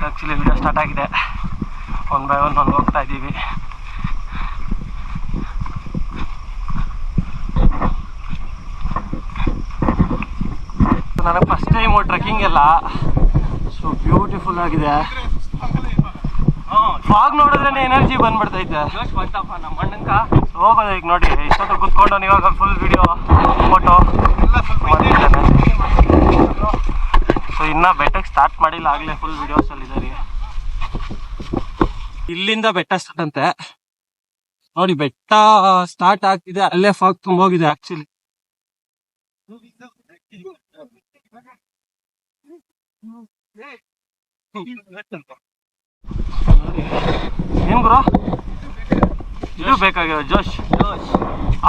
Actually video start ಆಗಿದೆ. 1 by 1 ಹೋಗ್ತಾ ಇದ್ದೀವಿ. ನನಗೆ ಫಸ್ಟ್ ಟೈಮು ಟ್ರೆಕ್ಕಿಂಗ್ ಎಲ್ಲ ಸೊ ಬ್ಯೂಟಿಫುಲ್ ಆಗಿದೆ. ಫಾಗ್ ನೋಡಿದ್ರೆ ಎನರ್ಜಿ ಬಂದ್ಬಿಡ್ತೈತೆ. ನಮ್ಮ ಅಣ್ಣಂಕ ಹೋಗೋದು ಈಗ ನೋಡಿ, ಇಷ್ಟೊತ್ತು ಕೂತ್ಕೊಂಡು ಇವಾಗ ಫುಲ್ ವಿಡಿಯೋ ಫೋಟೋ ಮಾಡ್ತಿದ್ದಾನೆ. ಸೊ ಇನ್ನೂ ಬೆಟ್ಟಕ್ಕೆ ಸ್ಟಾರ್ಟ್ ಮಾಡಿಲ್ಲ, ಆಗಲೇ ಫುಲ್ ವಿಡಿಯೋಸಲ್ಲಿದ್ದಾರೆ. ಇಲ್ಲಿಂದ ಬೆಟ್ಟ ಸ್ಟಾರ್ಟ್ ಅಂತೆ ನೋಡಿ. ಬೆಟ್ಟ ಸ್ಟಾರ್ಟ್ ಆಗ್ತಿದೆ, ಅಲ್ಲೇ ಫಾಗ್ ತುಂಬೋಗಿದೆ ಆಕ್ಚುಲಿ. ಏನ್ ಗುರು ಇದು ಬೇಕಾಗಿರೋ ಜೋಶ್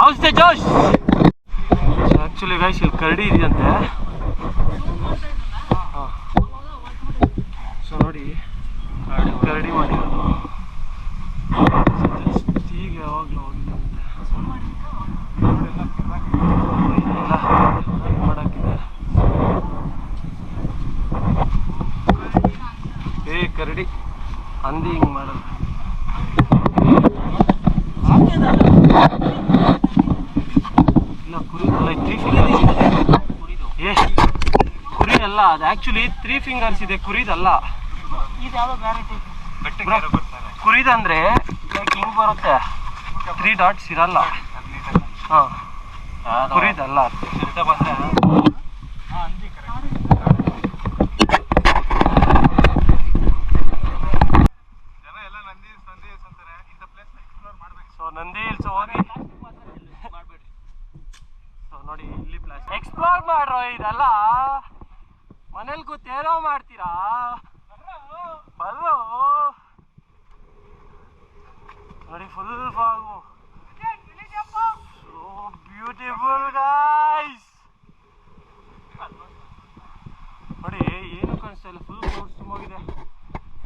ಔಷಧಿ ಜೋಶ್. ಆಕ್ಚುಲಿ ಗೈಸ್ ಇಲ್ಲಿ ಕರಡಿ ಇದೆಯಂತೆ. ಸೊ ನೋಡಿ ಕರಡಿ ಮಾಡಿರೋದು ಈಗ ಯಾವಾಗಲೂ ಮಾಡಾಕಿದೆ. ಕರಡಿ ಹಂದಿ ಹಿಂಗ್ ಮಾಡೋದು. ಇಲ್ಲ ಕುರಿ ಅಲ್ಲ, 3 ಫಿಂಗರ್ಸ್ ಇದೆ. ಕುರಿ ಅಲ್ಲ ಅದು, ಆಕ್ಚುಲಿ 3 ಫಿಂಗರ್ಸ್ ಇದೆ, ಕುರಿದಲ್ಲ. ಕುರಿದಂದ್ರೆ ಹಿಂಗ್ ಬರುತ್ತೆ, 3 ಡಾಟ್ಸ್ ಇರಲ್ಲ. ಹಾ ಕುರಿದಲ್ಲ. ಸೊ ನಂದಿ ಹಿಲ್ಸ್ ಹೋಗಿ ಸೊ ನೋಡಿ ಇಲ್ಲಿ ಪ್ಲಾಸ್ ಎಕ್ಸ್ಪ್ಲೋರ್ ಮಾಡ್ರೋ. ಇದೆಲ್ಲ ಮನೇಲಿ ಕೂತೇನೋ ಮಾಡ್ತೀರಾ, ಬರ್ರೋ. ನೋಡಿ full fog, so beautiful guys. ನೋಡಿ ಏನು ಕಾಣಿಸ್ತಾ ಇಲ್ಲ, ಫುಲ್ ಕ್ಲೌಡ್ಸ್ ತುಂಬೋಗಿದೆ.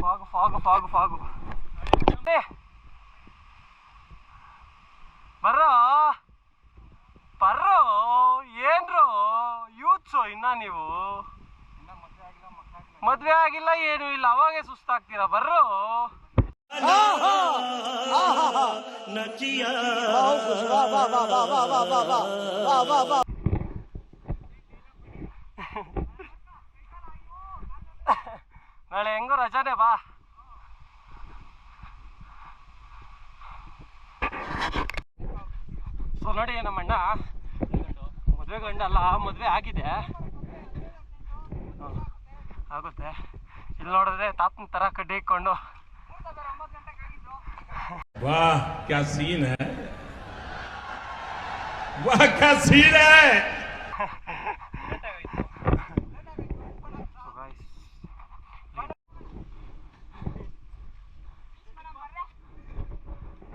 Fog fog fog fog. ಬರ್ರೋ ಬರ್ರೋ, ಏನ್ರೋ ಯೂತ್ಸು ಇನ್ನ ನೀವು ಮದ್ವೆ ಆಗಿಲ್ಲ ಏನು ಇಲ್ಲ, ಅವಾಗೆ ಸುಸ್ತಾಗ್ತೀರಾ. ಬರ್ರೋ ನಾಳೆ ಹೆಂಗೋ ರಜಾನೆ ಬಾ. ಸೊ ನೋಡಿ ನಮ್ಮ ಅಣ್ಣ ಮದುವೆ ಗಂಡ ಅಲ್ಲ, ಮದುವೆ ಆಗಿದೆ, ಆಗುತ್ತೆ. ಇಲ್ಲಿ ನೋಡಿದ್ರೆ ತಾತನ ತರ ಕಡ್ಡಿ ಇಟ್ಕೊಂಡು ವಾಹ್ ಕ್ಯಾ ಸೀನ್ ಹೈ, ವಾಹ್ ಕ್ಯಾ ಸೀನ್ ಹೈ.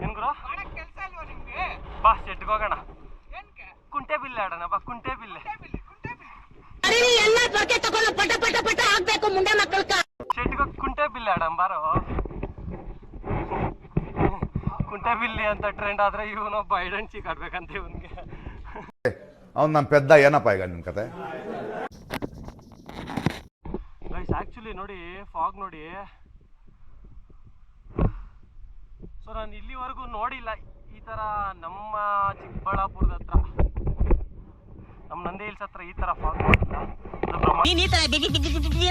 ಏನ್ ಗುರು ಬಾ ಸೆಟ್ಗೆ ಹೋಗೋಣ, ಕುಂಟೆ ಬಿಲ್ಲೆ ಆಡೋಣ ಬಾ. ಕುಂಟೆ ಬಿಲ್ಲೆ ಸೆಟ್ಗೆ ಕುಂಟೆ ಬಿಲ್ಲೆ ಆಡೋಣ ಬಾರೋ. ಕುಂಟೆ ಬಿಲ್ಲಿ ಅಂತ ಟ್ರೆಂಡ್ ಆದ್ರೆ ಇವನೊಬ್ಬ ಐಡೆಂಟ್ ಚಿಕ್ ಆಡ್ಬೇಕಂತ ಇವನ್ಗೆ. ಅವ್ನು ನಮ್ಮ ಪೆದ್ದ ಏನಪ್ಪ ಈಗ ನಿಮ್ ಕತೆ. ಗೈಸ್ ಆಕ್ಚುಲಿ ನೋಡಿ ಫಾಗ್ ನೋಡಿ, ಸೊ ನಾನು ಇಲ್ಲಿವರೆಗೂ ನೋಡಿಲ್ಲ ಈ ತರ. ನಮ್ಮ ಚಿಕ್ಕಬಳ್ಳಾಪುರದ ಹತ್ರ, ನಮ್ಮ ನಂದಿ ಹಿಲ್ಸ್ ಹತ್ರ ಈ ತರ ಫಾಗ್ ನೋಡಿಲ್ಲ. ನೀನ್ ಈ ತರ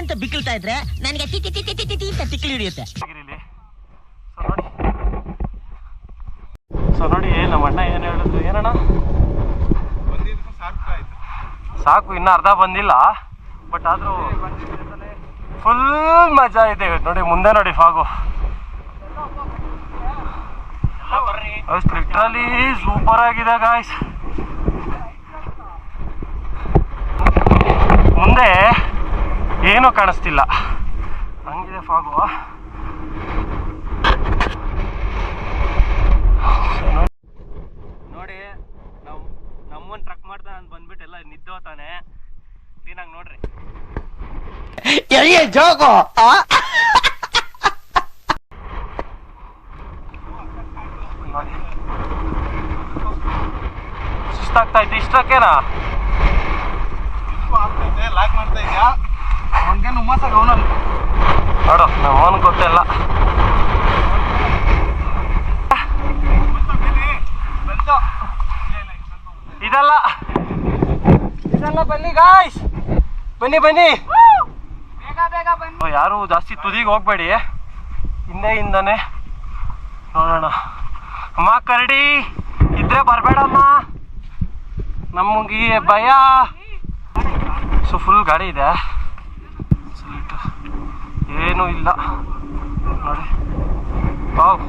ಅಂತ ಬಿಕ್ಕಳ್ತಾ ಇದ್ರೆ ನನಗೆ ತಿಕ್ಲಿ ಹಿಡಿಯುತ್ತೆ. ಸೊ ನೋಡಿ ನಮ್ಮ ಅಣ್ಣ ಏನ್ ಹೇಳಿದ್ರು, ಏನಣ್ಣ ಸಾಕು, ಇನ್ನು ಅರ್ಧ ಬಂದಿಲ್ಲ, ಬಟ್ ಆದ್ರೂ ಫುಲ್ ಮಜಾ ಇದೆ. ನೋಡಿ ಮುಂದೆ ನೋಡಿ ಫಾಗು, ಲಿಟ್ರಲಿ ಸೂಪರ್ ಆಗಿದೆ ಗಾಯ್ಸ್. ಮುಂದೆ ಏನೂ ಕಾಣಿಸ್ತಿಲ್ಲ, ಹಂಗಿದೆ ಫಾಗು. ನೋಡಿ ನಮ್ಮನ್ ಟ್ರಕ್ ಮಾಡ್ತಾ ಅಂತ ಬಂದ್ಬಿಟ್ಟು ಎಲ್ಲ ನಿದ್ದೋತಾನೆ. ಕ್ಲೀನಾಗಿ ನೋಡ್ರಿ. ಜೋಗೋ ಸುಸ್ತಾಗ್ತಾ ಇತ್ತು ಇಷ್ಟಕ್ಕೇನಾ. ಲಾಕ್ ಮಾಡ್ತಾ ಇದೆಯಾ? ಅವನಿಗೇನು ನೋಡು ನಮ್ಮವನ್ ಗೊತ್ತಿಲ್ಲ. ಇದಲ್ಲ ಬನ್ನಿ ಗಾಯ್ಸ್, ಬನ್ನಿ ಬನ್ನಿ. ಯಾರು ಜಾಸ್ತಿ ತುದಿಗೆ ಹೋಗ್ಬೇಡಿ, ಹಿಂದೆಯಿಂದನೇ ನೋಡೋಣ. ಅಮ್ಮ ಕರಡಿ ಇದ್ರೆ ಬರಬೇಡಮ್ಮ, ನಮಗೆ ಭಯ. ಸೊ ಫುಲ್ ಗಾಡಿ ಇದೆ, ಏನೂ ಇಲ್ಲ ನೋಡಿ. ವಾವ್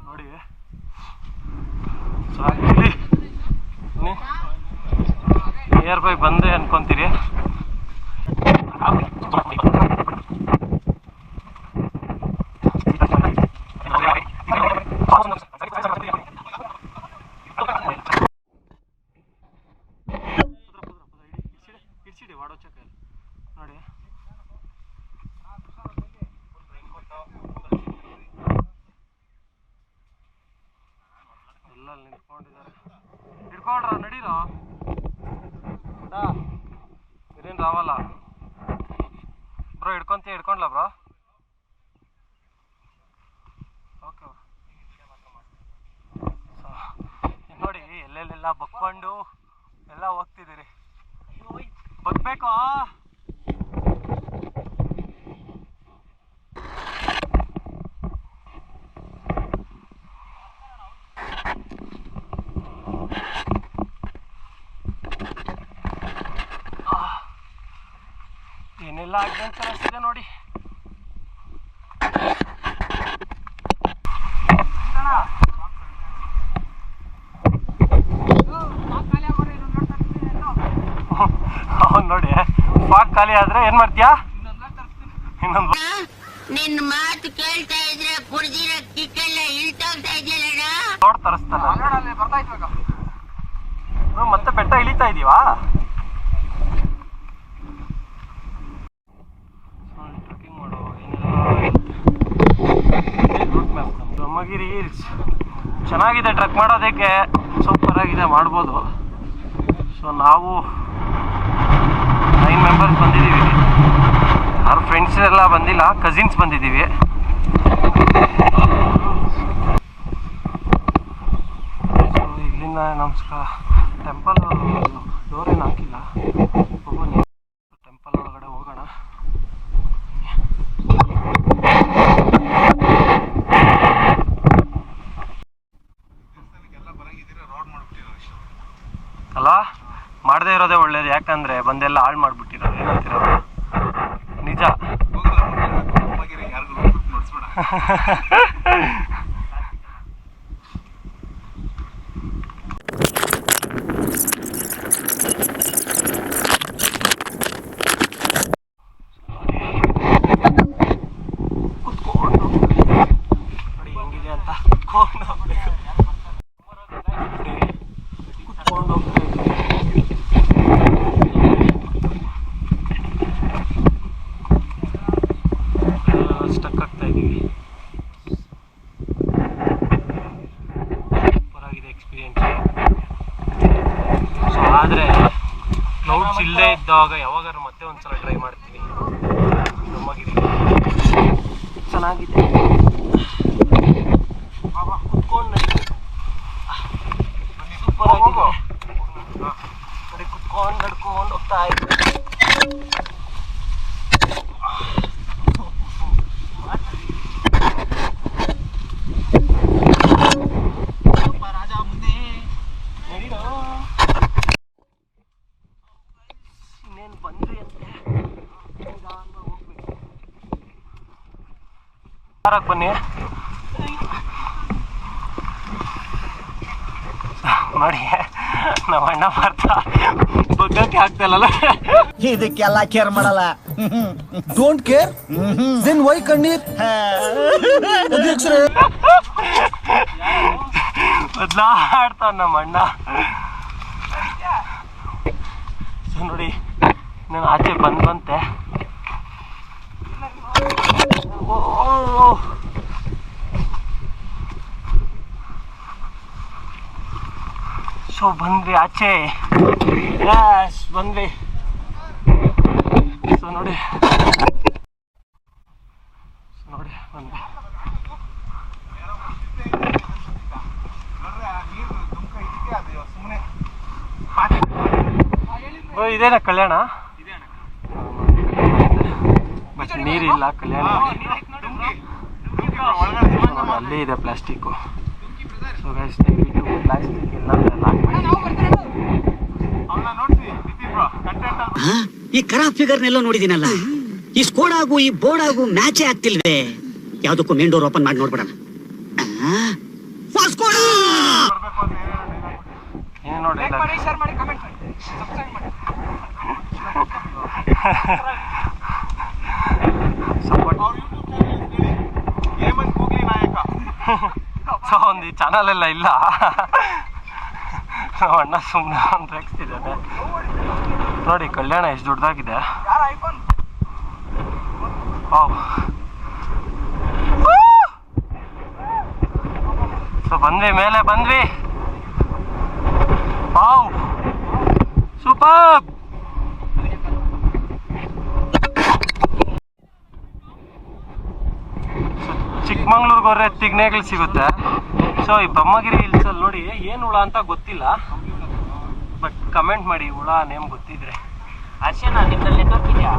ನೋಡಿ. ಸೊ ಆ್ಯಕ್ಚುಲಿ ನಿಯರ್ ಬೈ ಬಂದೆ ಅನ್ಕೊಂತೀರಿ. ಇಡ್ಸಿಡಿ ವಾಡೋ ಚಕ್ಕ ನೋಡಿ. ಎಲ್ಲ ನಿಂತ್ಕೊಂಡಿದ್ದಾರೆ. ಹಿಡ್ಕೊಂಡ್ರ ನಡೀರೋ ಇರೇನು ರಾವಲ್ಲ ಬ್ರೋ. ಹಿಡ್ಕೊಂಡ್ಲಾ ಬ್ರೋ? ಓಕೆ ನೋಡಿ, ಎಲ್ಲೆಲ್ಲೆಲ್ಲ ಬಕ್ಕೊಂಡು ಎಲ್ಲ ಹೋಗ್ತಿದ್ದೀರಿ. ಬಗ್ಬೇಕು. ಏನೆಲ್ಲ ಅಡ್ವೆಂಚರಸ್ ಇದೆ ನೋಡಿ. ಅವ್ನು ನೋಡಿ ಪಾಕ್ ಖಾಲಿ ಆದ್ರೆ ಏನ್ ಮಾಡ್ತೀಯಾ? ಇನ್ನೊಂದು ನಿನ್ ಮಾತು ಕೇಳ್ತಾ ಇದ್ರೆ ಕುಡ್ದಿರೋ ಕಿಕ್ಕೆಲ್ಲ ಇಳ್ತೋಗ್ತಾ ಇದೆಯಲ್ಲ. ರೋಡ್ ತರಿಸ್ತಾನ. ಮತ್ತೆ ಬೆಟ್ಟ ಇಳಿತಾ ಇದೀವಾ? ಟ್ರೆಕ್ಕಿಂಗ್ ಮಾಡೋ ಬ್ರಹ್ಮಗಿರಿ ಹಿಲ್ಸ್ ಚೆನ್ನಾಗಿದೆ, ಟ್ರೆಕ್ ಮಾಡೋದಕ್ಕೆ ಸೂಪರ್ ಆಗಿದೆ, ಮಾಡ್ಬೋದು. ಸೊ ನಾವು 9 ಮೆಂಬರ್ಸ್ ಬಂದಿದ್ದೀವಿ. ಯಾರು ಫ್ರೆಂಡ್ಸ್ ಎಲ್ಲ ಬಂದಿಲ್ಲ, ಕಸಿನ್ಸ್ ಬಂದಿದ್ದೀವಿ. ಸೊ ಇಲ್ಲಿಂದ ನಮಸ್ಕಾರ. ಟೆಂಪಲ್ ಡೋರ್ ಏನು ಹಾಕಿಲ್ಲ, ಟೆಂಪಲ್ ಒಳಗಡೆ ಹೋಗೋಣ. ಅಲ್ಲ ಮಾಡದೇ ಇರೋದೇ ಒಳ್ಳೇದು, ಯಾಕಂದ್ರೆ ಬಂದೆಲ್ಲ ಹಾಳು ಮಾಡ್ಬಿಟ್ಟಿರೋದು. ಏನಂತಿರೋದು ನಿಜ. ಕುತ್ಕೊಂಡು ನೋಡಿ ಹೆಂಗಿದೆ ಅಂತ. ಕುತ್ಕೊಂಡು ಹೋಗ್ಬೇಕು, ಕುತ್ಕೊಂಡು ಹೋಗ್ಬೇಕು. ಸ್ಟಕ್ ಆಗ್ತಾ ಇದ್ದೀವಿ. ಸೂಪರಾಗಿದೆ ಎಕ್ಸ್ಪೀರಿಯನ್ಸ್. ಸೊ ಆದರೆ ಕ್ಲೌಡ್ಸ್ ಇಲ್ಲದೇ ಇದ್ದಾಗ ಯಾವಾಗಾದ್ರೂ ಮತ್ತೆ ಒಂದ್ಸಲ ಟ್ರೈ ಮಾಡ್ತೀನಿ. ನಮಗಿದೆ ಚೆನ್ನಾಗಿದೆ. ಕುತ್ಕೊಂಡು ಸೂಪರಾಗಿದೆ ನೋಡಿ, ಕುತ್ಕೊಂಡು ನಡ್ಕೊಂಡು ಹೋಗ್ತಾ ಇದ್ವಿ. ಇನ್ನೇನು ಬಂದ್ರಿ ಅಂತೆ, ಹೋಗ್ಬೇಕು. ಬನ್ನಿ ನೋಡಿ, ನಮ್ಮ ಅಣ್ಣ ಬರ್ತಾ ಬಗ್ಗಕ್ಕೆ ಆಗ್ತಲ್ಲ. ಇದಕ್ಕೆಲ್ಲ ಕೇರ್ ಮಾಡಲ್ಲ. ಡೋಂಟ್ ಕೇರ್ ದೆನ್ ವೈ ಕಣ್ಣೀರ್? ಬದಲಾಡ್ತಾವ ನಮ್ಮ ಅಣ್ಣ. ಸೊ ನೋಡಿ, ನಾನು ಆಚೆ ಬಂತೆ. ಸೊ ಸೊ ಬಂದ್ವಿ ಆಚೆ. ಯಸ್ ಬಂದ್ವಿ. ಸೊ ನೋಡಿ ಬಂದ್ವಿ. ಇದೇನಾ ಕಲ್ಯಾಣ? ಬಟ್ ನೀರಿಲ್ಲ ಕಲ್ಯಾಣ. ಅಲ್ಲೇ ಇದೆ ಪ್ಲಾಸ್ಟಿಕ್ಕು. ಸೊ ಗೈಸ್ ದಯವಿಟ್ಟು ಪ್ಲಾಸ್ಟಿಕ್ ಎಲ್ಲ ಈ ಖರಾಬ್ ಫಿಗರ್ನೆಲ್ಲೋ ನೋಡಿದಿನಲ್ಲ. ಈ ಸ್ಕೋಡಾಗು ಈ ಬೋರ್ಡಾಗು ಮ್ಯಾಚೇ ಆಗ್ತಿಲ್ವೇ. ಯಾವ್ದಕ್ಕೂ ಮೇನ್ ಡೋರ್ ಓಪನ್ ಮಾಡಿ ನೋಡ್ಬಿಡೋಣ. ಏನು ನೋಡಿ ಶೇರ್ ಮಾಡಿ ಕಮೆಂಟ್ ಮಾಡಿ ಸಬ್ಸ್ಕ್ರೈಬ್ ಮಾಡಿ. ಸೊ ಒಂದು ಚಾನಲ್ ಎಲ್ಲ ಇಲ್ಲ. ಅಣ್ಣ ಸುಮ್ಮನೆ ಒಂದು ರೆಕ್ಸ್ತಿದ್ದಾನೆ ನೋಡಿ. ಕಲ್ಯಾಣ ಎಷ್ಟು ದೊಡ್ಡದಾಗಿದೆ. ಸೊ ಬಂದ್ವಿ, ಮೇಲೆ ಬಂದ್ವಿ. Wow super. ಚಿಕ್ಕಮಂಗ್ಳೂರ್ಗೆ ಹೋದ್ರೆ ತಿಗ್ನೆಗಳು ಸಿಗುತ್ತೆ. ಸೊ ಈ ಬ್ರಹ್ಮಗಿರಿ ಹಿಲ್ಸಲ್ಲಿ ನೋಡಿ ಏನು ಹುಳ ಅಂತ ಗೊತ್ತಿಲ್ಲ, ಬಟ್ ಕಮೆಂಟ್ ಮಾಡಿ ಹುಳ ನೇಮ್ ಗೊತ್ತಿದ್ರೆ. ಅರ್ಶನ ನಿಮ್ಮಲ್ಲಿ ನೆಟ್ವರ್ಕ್ ಇದೆಯಾ?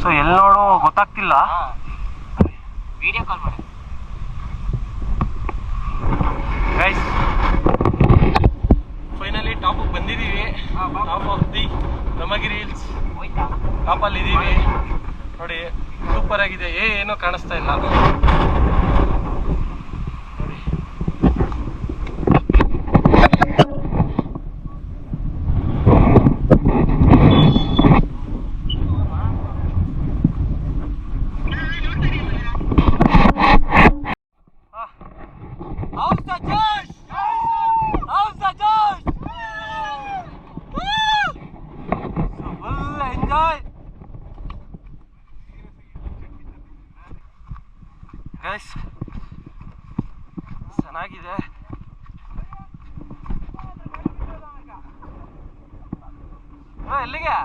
ಸೊ ಎಲ್ಲಿ ನೋಡೋ ಗೊತ್ತಾಗ್ತಿಲ್ಲ. ವಿಡಿಯೋ ಕಾಲ್ ಮಾಡಿ ಗೈಸ್. ಫೈನಲಿ ಟಾಪಿಗೆ ಬಂದಿದ್ದೀವಿ. Top of the Brahmagiri hills ಟಾಪಲ್ಲಿ ಇದ್ದೀವಿ ನೋಡಿ. ಸೂಪರ್ ಆಗಿದೆ, ಏನೂ ಕಾಣಿಸ್ತಾ ಇಲ್ಲ ನೋಡಿ. ಗೈಸ್ ಚೆನ್ನಾಗಿದೆ. ಎಲ್ಲಿಗೆ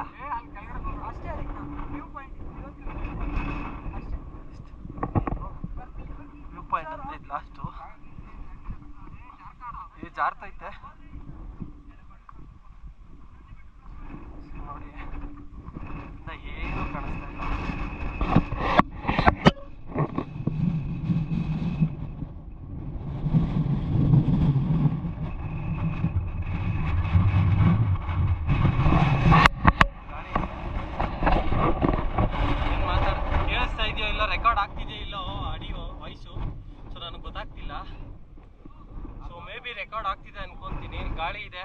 ವ್ಯೂ ಪಾಯಿಂಟ್ ಅಂತ ಇತ್ತು ಲಾಸ್ಟು. ಇದು ಜಾರ್ತೈತೆ ನೋಡಿ. ಏನು ಕಾಣಿಸ್ತಾ ಇಲ್ಲ. ರೆಕಾರ್ಡ್ ಆಗ್ತಿದೆಯೋ ಇಲ್ಲೋ ಆಡಿಯೋ ವಾಯ್ಸು, ಸೊ ನನಗೆ ಗೊತ್ತಾಗ್ತಿಲ್ಲ. ಸೊ ಮೇ ಬಿ ರೆಕಾರ್ಡ್ ಆಗ್ತಿದೆ ಅನ್ಕೊಂತೀನಿ. ಗಾಳಿ ಇದೆ.